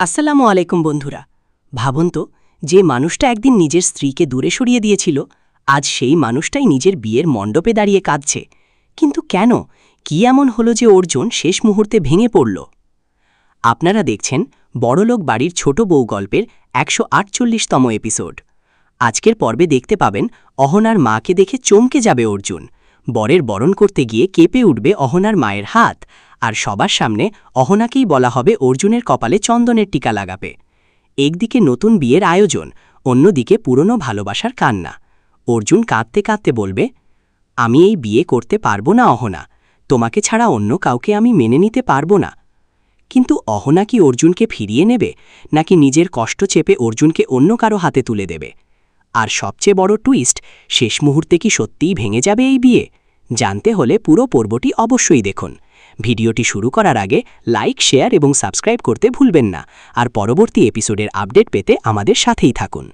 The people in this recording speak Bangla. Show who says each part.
Speaker 1: আসসালামু আলাইকুম বন্ধুরা। ভাবুন তো, যে মানুষটা একদিন নিজের স্ত্রীকে দূরে সরিয়ে দিয়েছিল, আজ সেই মানুষটাই নিজের বিয়ের মণ্ডপে দাঁড়িয়ে কাঁদছে। কিন্তু কেন? কি এমন হলো যে অর্জুন শেষ মুহূর্তে ভেঙে পড়ল? আপনারা দেখছেন বড়লোক বাড়ির ছোট বউ গল্পের ১৪৮তম এপিসোড। আজকের পর্বে দেখতে পাবেন অহনার মাকে দেখে চমকে যাবে অর্জুন, বরের বরণ করতে গিয়ে কেঁপে উঠবে অহনার মায়ের হাত, আর সবার সামনে অহনাকেই বলা হবে অর্জুনের কপালে চন্দনের টিকা লাগাবে। একদিকে নতুন বিয়ের আয়োজন, অন্যদিকে পুরনো ভালোবাসার কান্না। অর্জুন কাঁদতে কাঁদতে বলবে, আমি এই বিয়ে করতে পারবো না অহনা, তোমাকে ছাড়া অন্য কাউকে আমি মেনে নিতে পারবো না। কিন্তু অহনা কি অর্জুনকে ফিরিয়ে নেবে, নাকি নিজের কষ্ট চেপে অর্জুনকে অন্য কারো হাতে তুলে দেবে? আর সবচেয়ে বড় টুইস্ট, শেষ মুহূর্তে কি সত্যিই ভেঙে যাবে এই বিয়ে? জানতে হলে পুরো পর্বটি অবশ্যই দেখুন। ভিডিওটি শুরু করার আগে লাইক, শেয়ার এবং সাবস্ক্রাইব করতে ভুলবেন না। আর পরবর্তী এপিসোডের আপডেট পেতে আমাদের সাথেই থাকুন।